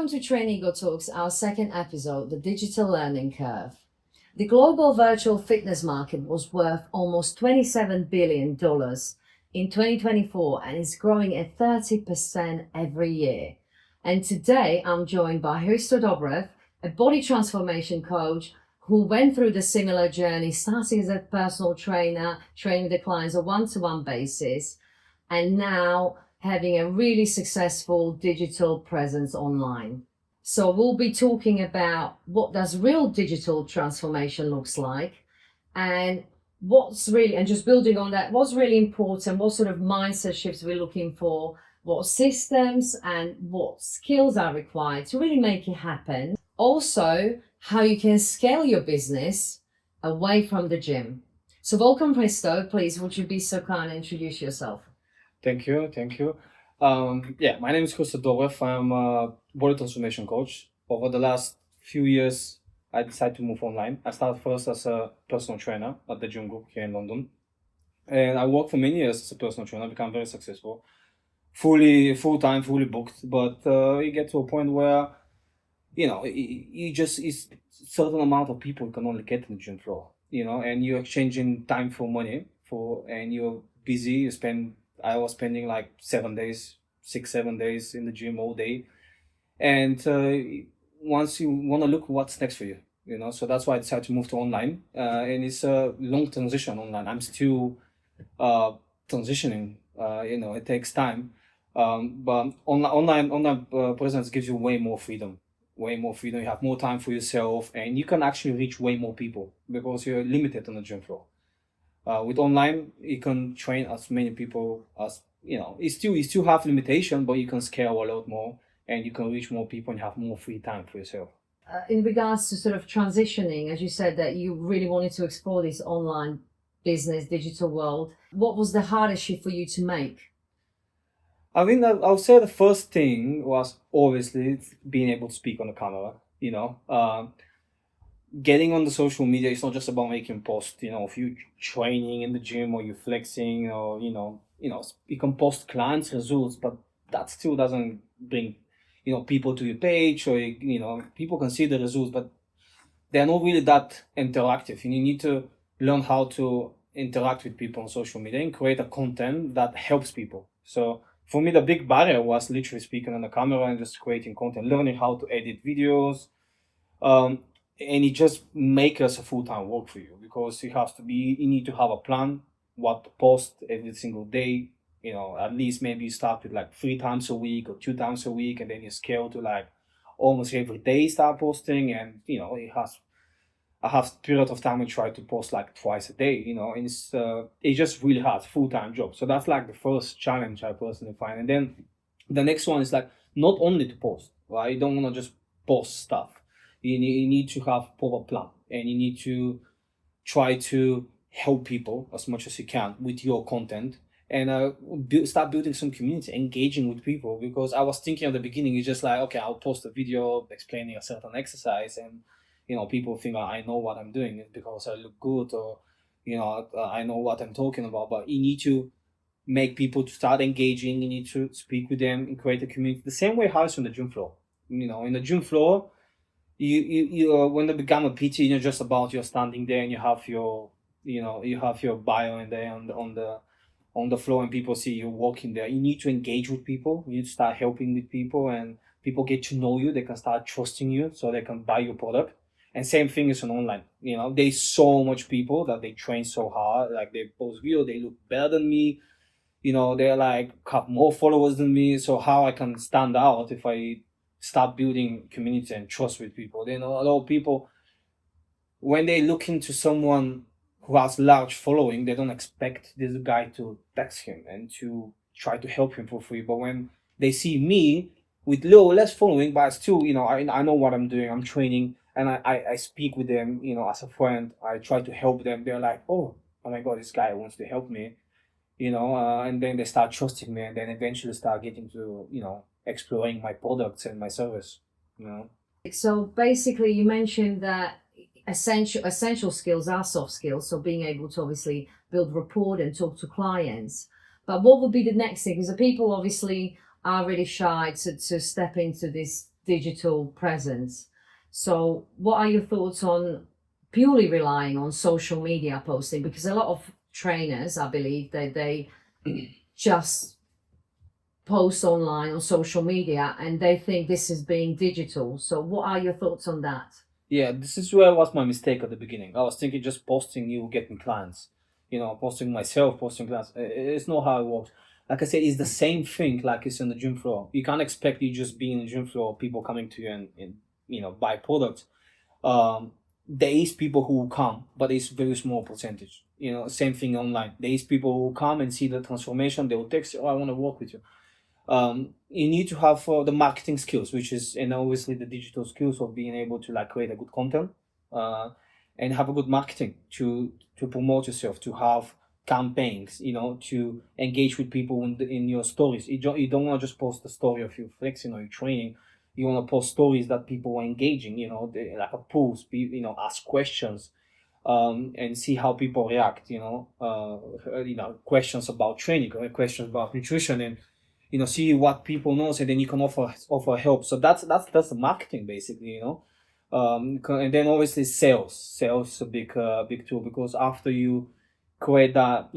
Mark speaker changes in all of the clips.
Speaker 1: Welcome to Trainigo Talks, our second episode, The Digital Learning Curve. The global virtual fitness market was worth almost $27 billion in 2024 and is growing at 30% every year. And today I'm joined by Hristo Dobrev, a body transformation coach who went through the similar journey, starting as a personal trainer, training the clients on a one-to-one basis, and now having a really successful digital presence online. So we'll be talking about what does real digital transformation looks like, and and just building on that, what's really important, what sort of mindset shifts we're looking for, what systems and what skills are required to really make it happen. Also, how you can scale your business away from the gym. So welcome, Hristo. Please, would you be so kind and introduce yourself?
Speaker 2: Thank you. My name is Hristo Dobrev. I'm a body transformation coach. Over the last few years, I decided to move online. I started first as a personal trainer at the Gym Group here in London. And I worked for many years as a personal trainer, become very successful, full-time, fully booked. But you get to a point where, it's a certain amount of people you can only get in the gym floor, and you're exchanging time for money and you're busy. I was spending like 7 days in the gym all day. And once you want to look what's next for you, so that's why I decided to move to online. And it's a long transition online. I'm still transitioning. It takes time. But online presence gives you way more freedom. Way more freedom. You have more time for yourself, and you can actually reach way more people because you're limited on the gym floor. With online, you can train as many people as you still have limitation, but you can scale a lot more, and you can reach more people and have more free time for yourself.
Speaker 1: In regards to sort of transitioning, as you said that you really wanted to explore this online business, digital world, what was the hardest shift for you to make?
Speaker 2: I think that I would say the first thing was obviously being able to speak on the camera. Getting on the social media is not just about making posts, of you training in the gym or you flexing or you can post clients results, but that still doesn't bring people to your page, or people can see the results, but they're not really that interactive. And you need to learn how to interact with people on social media and create a content that helps people. So for me, the big barrier was literally speaking on the camera and just creating content, learning how to edit videos. And it just make us a full-time work for you, because you need to have a plan what to post every single day. At least maybe you start with like 3 times a week or 2 times a week, and then you scale to like almost every day start posting. And I have period of time I try to post like twice a day, and it's just really hard, full-time job. So that's like the first challenge I personally find. And then the next one is like not only to post, right? You don't want to just post stuff. You need to have proper plan, and you need to try to help people as much as you can with your content, and start building some community, engaging with people. Because I was thinking at the beginning, it's just like, okay, I'll post a video explaining a certain exercise, and people think I know what I'm doing it because I look good, or I know what I'm talking about. But you need to make people to start engaging. You need to speak with them and create a community, the same way how it's on the gym floor. In the gym floor, you when they become a PT, just about you're standing there and you have your bio in there on the floor, and people see you walking there. You need to engage with people. You need to start helping with people, and people get to know you. They can start trusting you, so they can buy your product. And same thing is on online. There's so much people that they train so hard, like they post video, they look better than me. They're like have more followers than me. So how I can stand out if I start building community and trust with people? A lot of people, when they look into someone who has large following, they don't expect this guy to text him and to try to help him for free. But when they see me with less following, but still, I know what I'm doing, I'm training, and I speak with them, as a friend, I try to help them. They're like, oh my God, this guy wants to help me, and then they start trusting me, and then eventually start getting to, exploring my products and my service.
Speaker 1: So basically, you mentioned that essential skills are soft skills, so being able to obviously build rapport and talk to clients. But what would be the next thing? Because the people obviously are really shy to step into this digital presence. So, what are your thoughts on purely relying on social media posting? Because a lot of trainers, I believe, they just post online on social media and they think this is being digital. So, what are your thoughts on that?
Speaker 2: Yeah, this is where was my mistake at the beginning. I was thinking just posting you getting clients, posting myself, posting clients. It's not how it works. Like I said, it's the same thing like it's on the gym floor. You can't expect you just being in the gym floor, people coming to you and buy products. There is people who will come, but it's very small percentage. Same thing online. There is people who come and see the transformation. They will text you, "Oh, I want to work with you." You need to have the marketing skills, which is and obviously the digital skills of being able to like create a good content, and have a good marketing to promote yourself, to have campaigns, to engage with people in your stories. You don't want to just post a story of you flexing or you training. You want to post stories that people are engaging, like a post, ask questions, and see how people react, questions about training, questions about nutrition, and see what people knows, and then you can offer help. So that's the marketing basically, and then obviously sales is a big tool, because after you create that,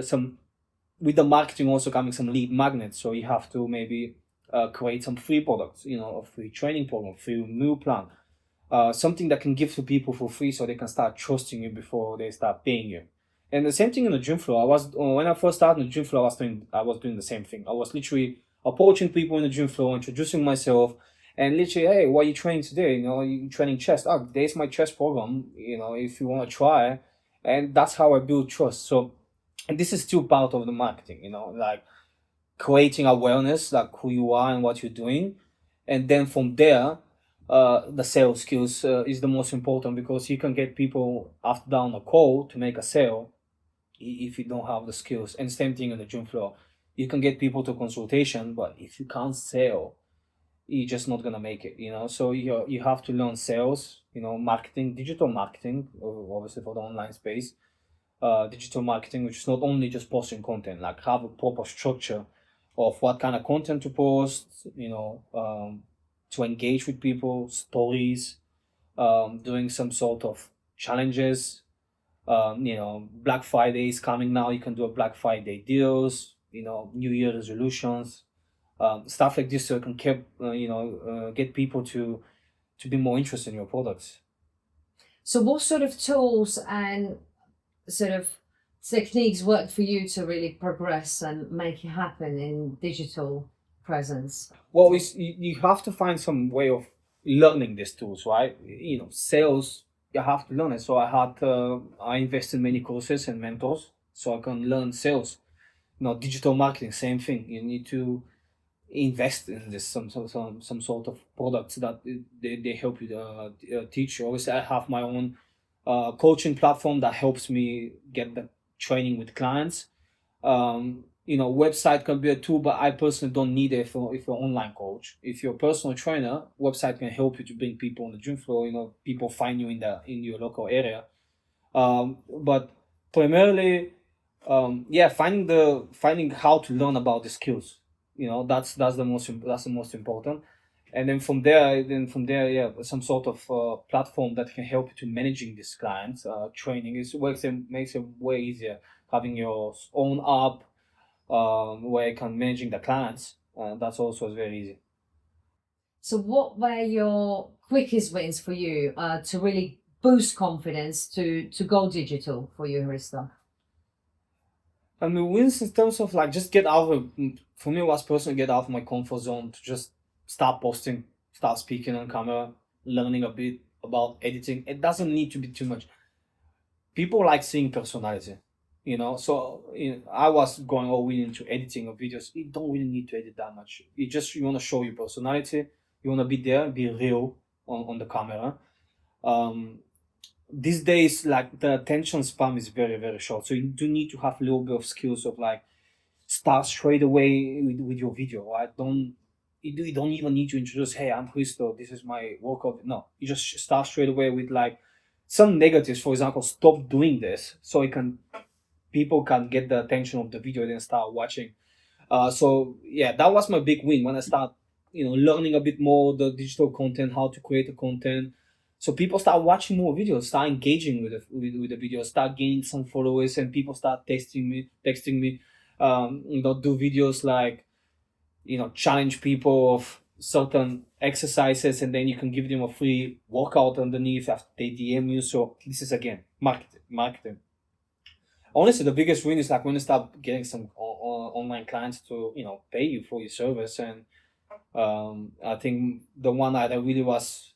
Speaker 2: some with the marketing also coming some lead magnets. So you have to maybe create some free products, a free training program, free meal plan, something that can give to people for free so they can start trusting you before they start paying you. And the same thing in the gym floor. When I first started in the gym floor, I was doing the same thing. I was literally approaching people in the gym floor, introducing myself, and literally, "Hey, what are you training today? You training chest? Oh, there's my chest program. If you want to try." And that's how I build trust. So, and this is still part of the marketing. Like creating awareness, like who you are and what you're doing, and then from there, the sales skills is the most important, because you can get people after down a call to make a sale if you don't have the skills. And same thing on the gym floor. You can get people to consultation, but if you can't sell, you're just not gonna make it. So you have to learn sales, marketing, digital marketing, obviously for the online space, digital marketing, which is not only just posting content, like have a proper structure of what kind of content to post, to engage with people, stories, doing some sort of challenges. Black Friday is coming now. You can do a Black Friday deals, New Year resolutions, stuff like this, so you can get people to be more interested in your products.
Speaker 1: So, what sort of tools and sort of techniques work for you to really progress and make it happen in digital presence?
Speaker 2: Well, you have to find some way of learning these tools, right? Sales, you have to learn it. So I invest in many courses and mentors so I can learn sales. Digital marketing, same thing. You need to invest in this some sort of products that they help you teach you. Obviously, I have my own coaching platform that helps me get the training with clients. Website can be a tool, but I personally don't need it if you're an online coach. If you're a personal trainer, website can help you to bring people on the gym floor. People find you in your local area. But primarily, finding how to learn about the skills. That's the most important. And then from there, yeah, some sort of platform that can help you to managing these clients. Training makes it way easier, having your own app, where you can managing the clients. That's also very easy.
Speaker 1: So, what were your quickest wins for you to really boost confidence to go digital for you, Hrista?
Speaker 2: I mean, wins in terms of like just get out of, for me, it was personally get out of my comfort zone, to just start posting, start speaking on camera, learning a bit about editing. It doesn't need to be too much. People like seeing personality, So I was going all in into editing of videos. You don't really need to edit that much. You want to show your personality. You want to be there, be real on the camera. These days, like the attention span is very, very short. So you do need to have a little bit of skills of like start straight away with your video. Right? You don't even need to introduce, "Hey, I'm Hristo, this is my workout." No, you just start straight away with like some negatives. For example, stop doing this, so people can get the attention of the video and then start watching. So yeah, that was my big win when I start, learning a bit more the digital content, how to create the content. So people start watching more videos, start engaging with the videos, start gaining some followers, and people start texting me, do videos like, challenge people of certain exercises, and then you can give them a free workout underneath after they DM you. So this is again marketing. Honestly, the biggest win is like when you start getting some online clients to pay you for your service. And I think the one that I really was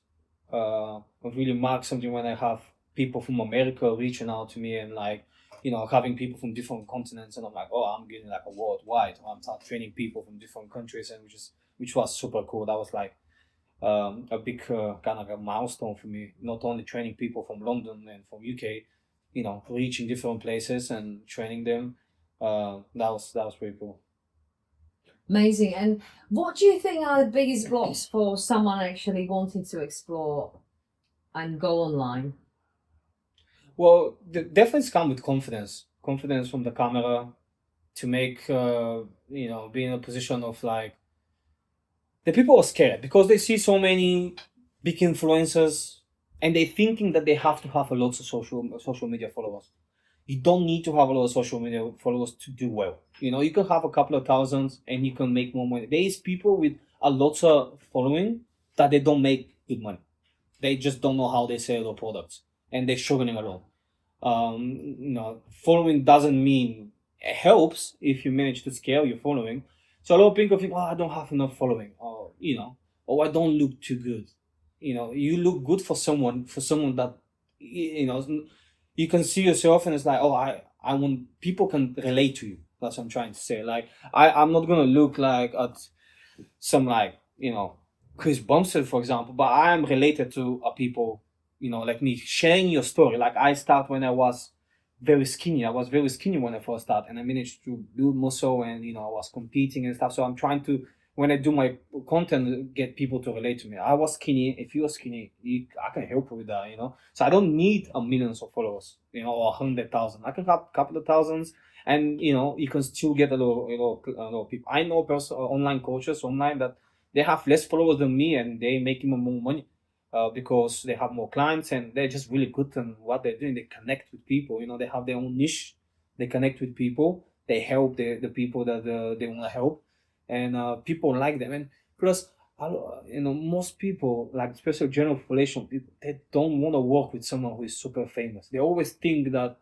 Speaker 2: really marked something when I have people from America reaching out to me, and like having people from different continents, and I'm like, oh, I'm getting like a worldwide. I'm start training people from different countries, and which was super cool. That was like a big kind of a milestone for me. Not only training people from London and from UK, reaching different places and training them. That was pretty cool.
Speaker 1: Amazing. And what do you think are the biggest blocks for someone actually wanting to explore and go online?
Speaker 2: Well, definitely come with confidence from the camera to make be in a position of like the people are scared because they see so many big influencers, and they thinking that they have to have a lot of social media followers. You don't need to have a lot of social media followers to do well. You can have a couple of thousands and you can make more money. There is people with a lot of following that they don't make good money. They just don't know how they sell their products, and they're struggling alone. Following doesn't mean it helps if you manage to scale your following. So a lot of people think, oh, I don't have enough following, or I don't look too good. You look good for someone that you can see yourself, and it's like, oh, I want people can relate to you. That's what I'm trying to say. Like I'm not gonna look like at some like Chris Bumstead, for example, but I am related to people like me, sharing your story. Like I start when I was very skinny. I was very skinny when I first started, and I managed to build muscle, and I was competing and stuff. So I'm trying to, when I do my content, get people to relate to me. I was skinny. If you're skinny, I can help you with that. So I don't need a millions of followers, or 100,000. I can have a couple of thousands, and you can still get a lot people. I know online coaches online that they have less followers than me, and they make even more money. Because they have more clients, and they're just really good in what they're doing. They connect with people. They have their own niche. They connect with people. They help the people that they want to help, and people like them. And plus, most people, like especially general population people, they don't want to work with someone who is super famous. They always think that,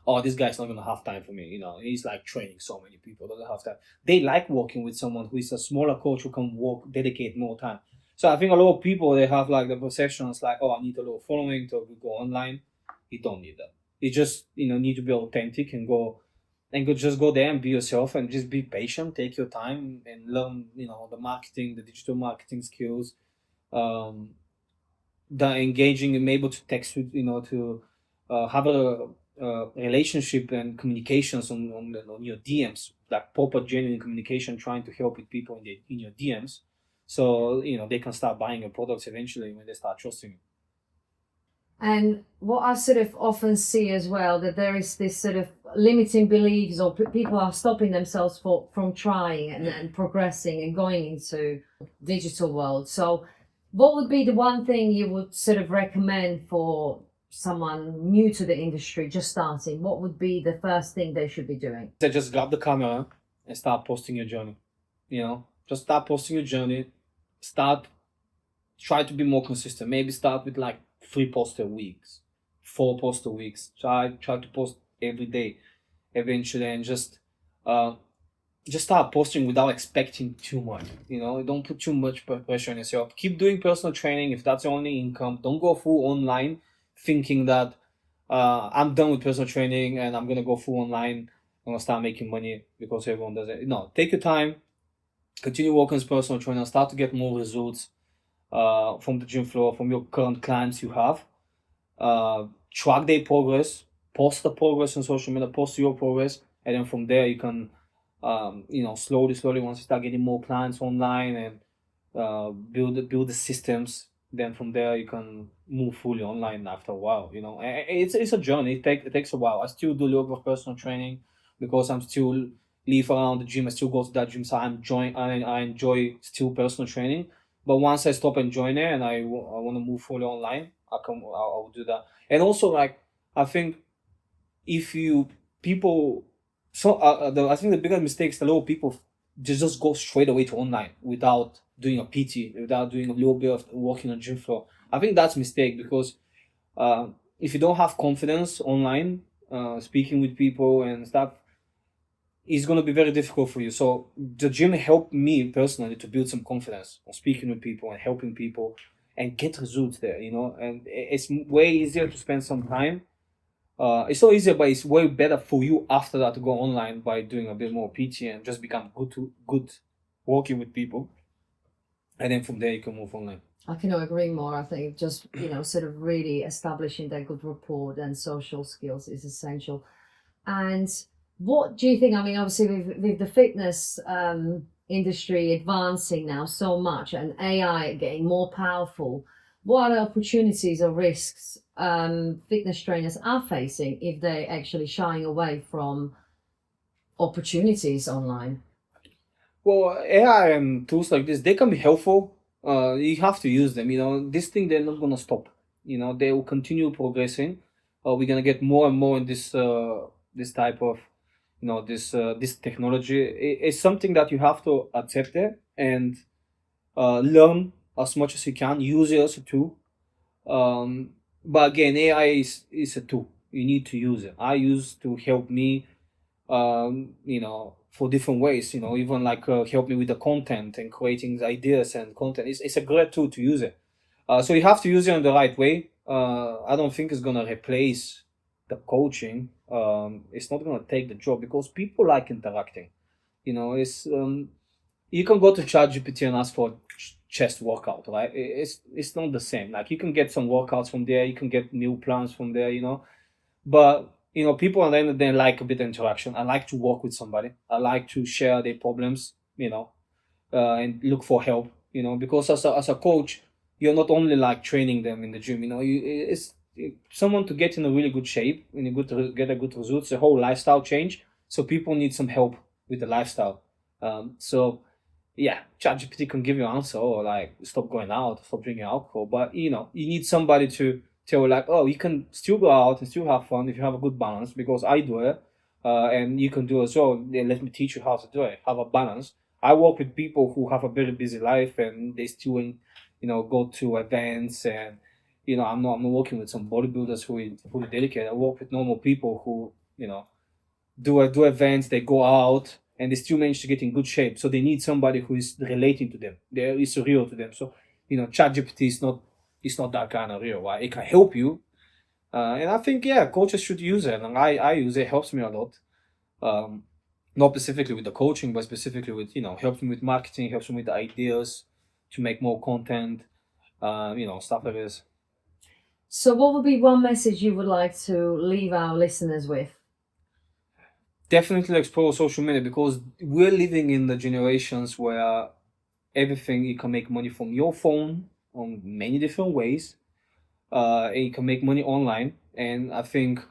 Speaker 2: oh, this guy's not gonna have time for me. He's like training so many people, doesn't have time. They like working with someone who is a smaller coach who can dedicate more time. So I think a lot of people, they have like the perceptions like, oh, I need a lot of following to go online. You don't need that. You just need to be authentic and just go there and be yourself, and just be patient. Take your time and learn the marketing, the digital marketing skills, the engaging and able to text with to have a relationship and communications on your DMs, like proper genuine communication, trying to help with people in your DMs, so they can start buying your products eventually when they start trusting you.
Speaker 1: And what I sort of often see as well, that there is this sort of limiting beliefs, or people are stopping themselves from trying and progressing and going into digital world. So what would be the one thing you would sort of recommend for someone new to the industry, just starting? What would be the first thing they should be doing?
Speaker 2: They just grab the camera and start posting your journey. Just start posting your journey. Try to be more consistent. Maybe start with like 3 posts a week, 4 posts a week. Try to post every day eventually, and just start posting without expecting too much. Don't put too much pressure on yourself. Keep doing personal training if that's your only income. Don't go full online thinking that I'm done with personal training and I'm gonna go full online. I'm gonna start making money because everyone does it. No, take your time, continue working as personal trainer, start to get more results from the gym floor, from your current clients you have. Track their progress, post the progress on social media, post your progress, and then from there you can slowly, once you start getting more clients online and build the systems, then from there you can move fully online after a while. It's a journey. It takes a while. I still do a lot of personal training because I'm still live around the gym. I still go to that gym, so I enjoy still personal training. But once I stop enjoying it and I want to move fully online, I'll do that. And also, like, I think if you people I think the biggest mistake is a lot of people just go straight away to online without doing a PT, without doing a little bit of walking on gym floor. I think that's a mistake because uh, if you don't have confidence online, speaking with people and stuff, it's going to be very difficult for you. So the gym helped me personally to build some confidence on speaking with people and helping people and get results there, and it's way easier to spend some time. It's so easier, but it's way better for you after that to go online by doing a bit more PT and just become good working with people, and then from there you can move online.
Speaker 1: I cannot agree more. I think just, sort of really establishing that good rapport and social skills is essential. And what do you think? I mean, obviously, with the fitness industry advancing now so much and AI getting more powerful, what are the opportunities or risks fitness trainers are facing if they're actually shying away from opportunities online?
Speaker 2: Well, AI and tools like this, they can be helpful. You have to use them. This thing, they're not gonna stop. They will continue progressing. We're gonna get more and more in this type of, this technology. It's something that you have to accept it and learn as much as you can. Use it as a tool. But again, AI is a tool. You need to use it. I use to help me, for different ways. Even like help me with the content and creating ideas and content. It's a great tool to use it. So you have to use it in the right way. I don't think it's gonna replace the coaching. It's not gonna take the job because people like interacting. It's you can go to ChatGPT and ask for chest workout, right? It's not the same. Like you can get some workouts from there, you can get meal plans from there, but people at the end of the day like a bit of interaction. I like to work with somebody. I like to share their problems, and look for help. Because as a coach, you're not only like training them in the gym. Someone to get in a really good shape and get a good results. The whole lifestyle change. So people need some help with the lifestyle. So yeah, ChatGPT can give you an answer or like stop going out, stop drinking alcohol. But you need somebody to tell you like, oh, you can still go out and still have fun if you have a good balance because I do it, and you can do it as well. Then let me teach you how to do it. Have a balance. I work with people who have a very busy life and they still, go to events and I'm not working with some bodybuilders who are fully dedicated. I work with normal people who do events. They go out and they still manage to get in good shape. So they need somebody who is relating to them. There is real to them. So ChatGPT is not that kind of real. Right? It can help you, and I think coaches should use it, and I use it. It helps me a lot. Not specifically with the coaching, but specifically with helps me with marketing, helps me with the ideas to make more content, stuff like this.
Speaker 1: So, what would be one message you would like to leave our listeners with?
Speaker 2: Definitely explore social media because we're living in the generations where everything you can make money from your phone on many different ways. And you can make money online, and I think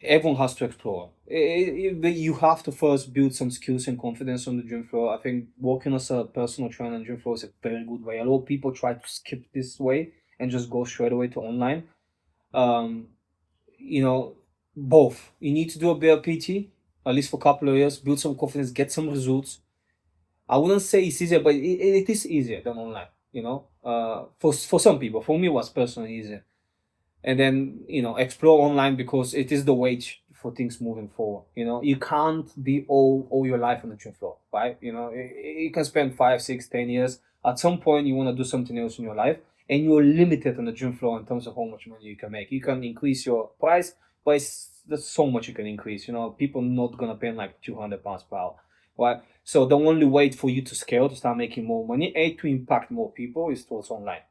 Speaker 2: everyone has to explore. You have to first build some skills and confidence on the gym floor. I think working as a personal trainer on the gym floor is a very good way. A lot of people try to skip this way and just go straight away to online. Um, both. You need to do a bit of PT, at least for a couple of years, build some confidence, get some results. I wouldn't say it's easier, but it is easier than online. For some people, for me, it was personally easier. And then explore online because it is the way for things moving forward. You can't be all your life on the gym floor, right? You can spend 5, 6, 10 years. At some point, you want to do something else in your life, and you're limited on the gym floor in terms of how much money you can make. You can increase your price, but there's so much you can increase. People not gonna pay like £200 per hour, right? So the only way for you to scale to start making more money and to impact more people is towards online.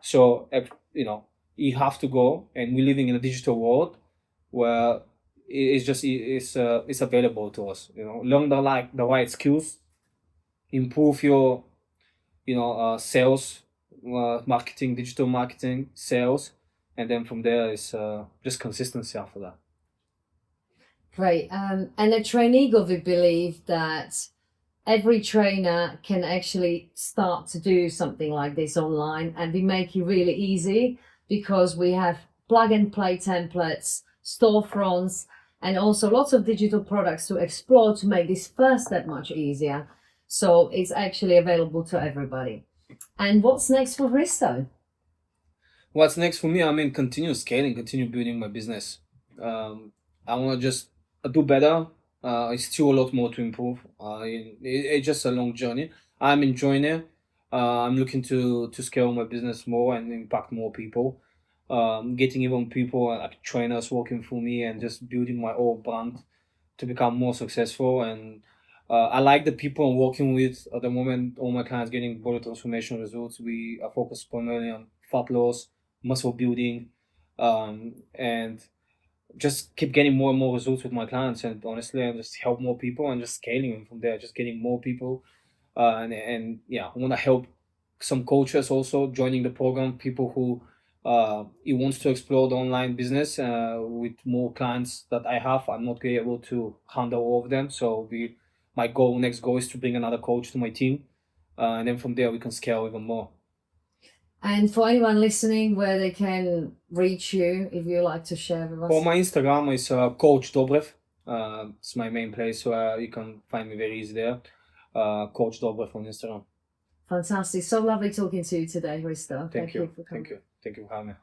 Speaker 2: So you have to go, and we're living in a digital world where it's available to us. Learn the right skills, improve your sales, marketing, digital marketing, sales, and then from there is just consistency after that.
Speaker 1: Great. And at Trainigo, we believe that every trainer can actually start to do something like this online, and we make it really easy because we have plug and play templates, storefronts, and also lots of digital products to explore to make this first step much easier. So it's actually available to everybody. And what's next for Risto?
Speaker 2: What's next for me? I mean, continue scaling, continue building my business. I want to just do better. It's still a lot more to improve. It's just a long journey. I'm enjoying it. I'm looking to scale my business more and impact more people. Getting even people like trainers working for me and just building my own brand to become more successful. And I like the people I'm working with at the moment. All my clients getting body transformation results. We are focused primarily on fat loss, muscle building, and just keep getting more and more results with my clients. And honestly, I just help more people and just scaling them from there, just getting more people. And yeah, I want to help some coaches also joining the program, people who he wants to explore the online business with more clients that I have. I'm not able to handle all of them, so my next goal is to bring another coach to my team, and then from there we can scale even more.
Speaker 1: And for anyone listening, where they can reach you, if you like to share with us.
Speaker 2: For my Instagram is Coach Dobrev. It's my main place, so you can find me very easy there. Coach Dobrev on Instagram.
Speaker 1: Fantastic. So lovely talking to you today, Risto.
Speaker 2: Thank you.
Speaker 1: For coming.
Speaker 2: Thank you for having me.